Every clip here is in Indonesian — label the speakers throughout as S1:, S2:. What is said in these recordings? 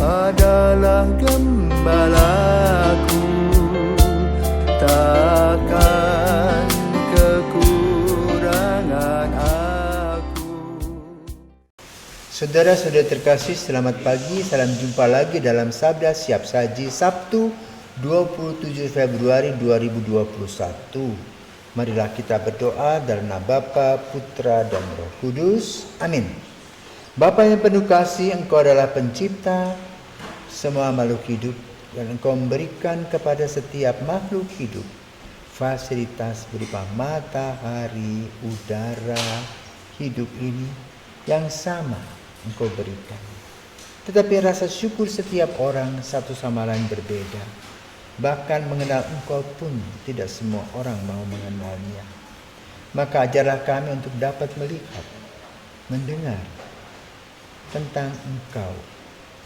S1: adalah gembalaku, takkan kekurangan aku.
S2: Saudara-saudara terkasih, selamat pagi. Salam jumpa lagi dalam Sabda Siap Saji Sabtu 27 Februari 2021. Marilah kita berdoa dalam nama Bapa, Putra, dan Roh Kudus. Amin. Bapa yang penuh kasih, Engkau adalah pencipta semua makhluk hidup, dan Engkau memberikan kepada setiap makhluk hidup fasilitas berupa matahari, udara, hidup ini yang sama Engkau berikan. Tetapi rasa syukur setiap orang satu sama lain berbeda. Bahkan mengenal Engkau pun tidak semua orang mau mengenalnya. Maka ajarlah kami untuk dapat melihat, mendengar tentang Engkau,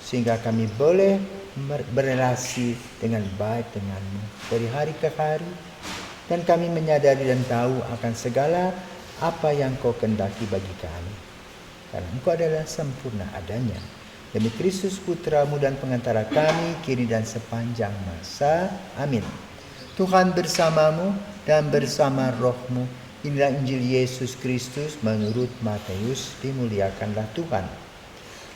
S2: sehingga kami boleh berrelasi dengan baik denganmu dari hari ke hari, dan kami menyadari dan tahu akan segala apa yang Kau kehendaki bagi kami, karena Engkau adalah sempurna adanya. Demi Kristus Putramu dan pengantara kami, kini dan sepanjang masa. Amin. Tuhan bersamamu dan bersama rohmu. Inilah Injil Yesus Kristus menurut Matius. Dimuliakanlah Tuhan.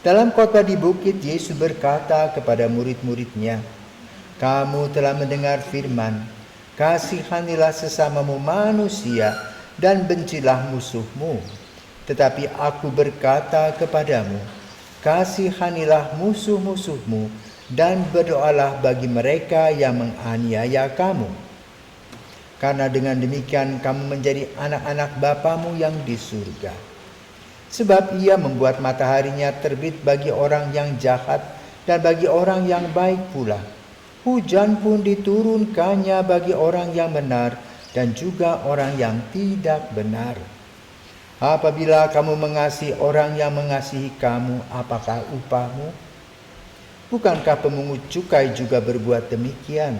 S2: Dalam khotbah di bukit, Yesus berkata kepada murid-muridnya, "Kamu telah mendengar firman, kasihanilah sesamamu manusia dan bencilah musuhmu. Tetapi aku berkata kepadamu, kasihanilah musuh-musuhmu dan berdoalah bagi mereka yang menganiaya kamu. Karena dengan demikian kamu menjadi anak-anak Bapamu yang di surga. Sebab Ia membuat mataharinya terbit bagi orang yang jahat dan bagi orang yang baik pula. Hujan pun diturunkannya bagi orang yang benar dan juga orang yang tidak benar. Apabila kamu mengasihi orang yang mengasihi kamu, apakah upahmu? Bukankah pemungut cukai juga berbuat demikian?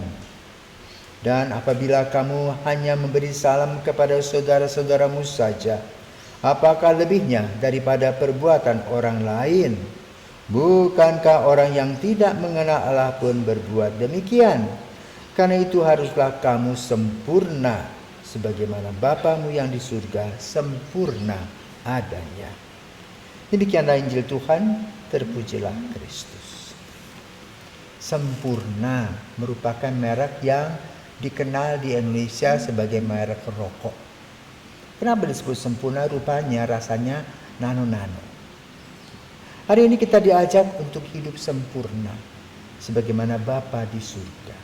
S2: Dan apabila kamu hanya memberi salam kepada saudara-saudaramu saja, apakah lebihnya daripada perbuatan orang lain? Bukankah orang yang tidak mengenal Allah pun berbuat demikian? Karena itu haruslah kamu sempurna, sebagaimana Bapamu yang di surga sempurna adanya." Demikianlah Injil Tuhan, terpujilah Kristus. Sempurna merupakan merek yang dikenal di Indonesia sebagai merek rokok. Kenapa disebut sempurna? Rupanya rasanya nano-nano. Hari ini kita diajak untuk hidup sempurna sebagaimana Bapa di surga.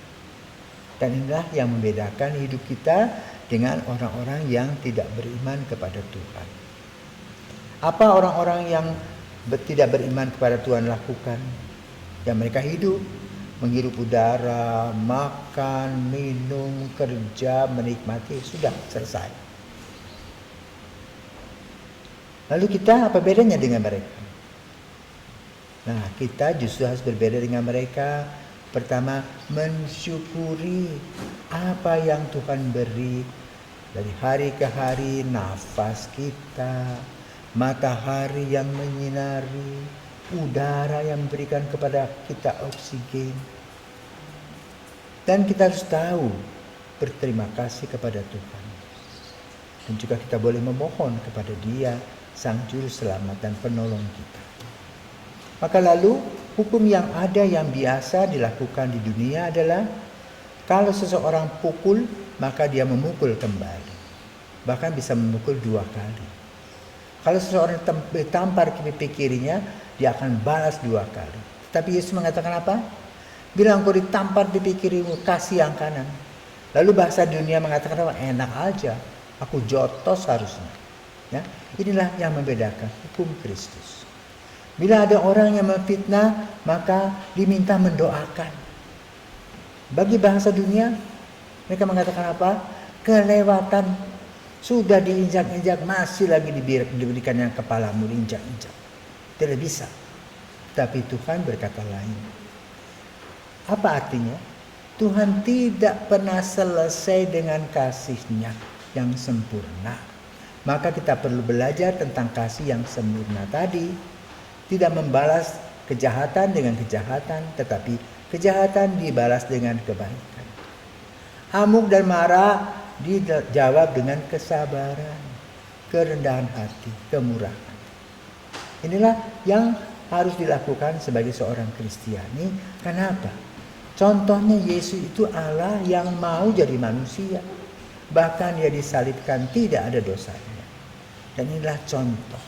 S2: Dan inilah yang membedakan hidup kita dengan orang-orang yang tidak beriman kepada Tuhan. Apa orang-orang yang tidak beriman kepada Tuhan lakukan? Ya, mereka hidup, menghirup udara, makan, minum, kerja, menikmati, sudah selesai. Lalu kita apa bedanya dengan mereka? Nah, kita justru harus berbeda dengan mereka. Pertama, mensyukuri apa yang Tuhan beri dari hari ke hari, nafas kita, matahari yang menyinari, udara yang memberikan kepada kita oksigen. Dan kita harus tahu berterima kasih kepada Tuhan. Dan juga kita boleh memohon kepada Dia, Sang Juru Selamat dan Penolong kita. Maka lalu hukum yang ada yang biasa dilakukan di dunia adalah kalau seseorang pukul, maka dia memukul kembali. Bahkan bisa memukul 2 kali. Kalau seseorang tampar ke pipi kirinya, dia akan balas 2 kali. Tapi Yesus mengatakan apa? Bilang kau ditampar pipi kirimu, kasih yang kanan. Lalu bahasa dunia mengatakan apa? Enak aja, aku jotos harusnya. Ya, inilah yang membedakan hukum Kristus. Bila ada orang yang memfitnah, maka diminta mendoakan. Bagi bahasa dunia, mereka mengatakan apa? Kelewatan, sudah diinjak-injak, masih lagi diberikan yang kepalamu diinjak-injak. Tidak bisa. Tapi Tuhan berkata lain. Apa artinya? Tuhan tidak pernah selesai dengan kasih-Nya yang sempurna. Maka kita perlu belajar tentang kasih yang sempurna tadi. Tidak membalas kejahatan dengan kejahatan, tetapi kejahatan dibalas dengan kebaikan. Amuk dan marah dijawab dengan kesabaran, kerendahan hati, kemurahan. Inilah yang harus dilakukan sebagai seorang Kristiani. Kenapa? Contohnya Yesus itu Allah yang mau jadi manusia. Bahkan dia disalibkan tidak ada dosanya. Dan inilah contoh.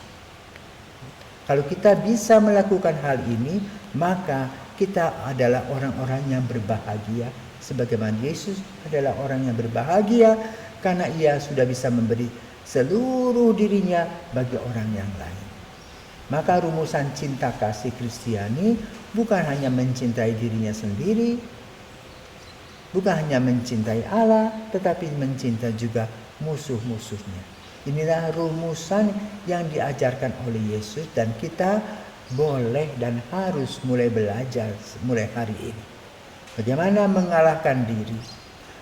S2: Kalau kita bisa melakukan hal ini, maka kita adalah orang-orang yang berbahagia. Sebagaimana Yesus adalah orang yang berbahagia karena ia sudah bisa memberi seluruh dirinya bagi orang yang lain. Maka rumusan cinta kasih Kristiani bukan hanya mencintai dirinya sendiri, bukan hanya mencintai Allah, tetapi mencintai juga musuh-musuhnya. Inilah rumusan yang diajarkan oleh Yesus dan kita boleh dan harus mulai belajar mulai hari ini. Bagaimana mengalahkan diri,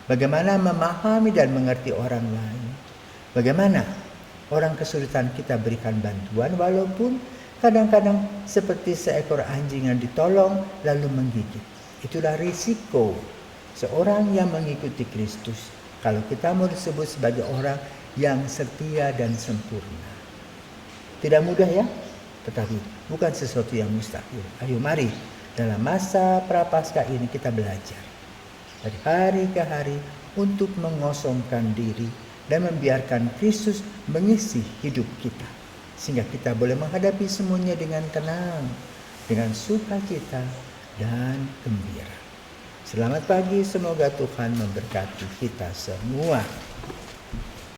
S2: bagaimana memahami dan mengerti orang lain, bagaimana orang kesulitan kita berikan bantuan walaupun kadang-kadang seperti seekor anjing yang ditolong lalu menggigit. Itulah risiko seorang yang mengikuti Kristus kalau kita mau disebut sebagai orang yang setia dan sempurna. Tidak mudah ya, tetapi bukan sesuatu yang mustahil. Ayo mari dalam masa Prapaskah ini kita belajar dari hari ke hari untuk mengosongkan diri dan membiarkan Kristus mengisi hidup kita, sehingga kita boleh menghadapi semuanya dengan tenang, dengan sukacita dan gembira. Selamat pagi, semoga Tuhan memberkati kita semua.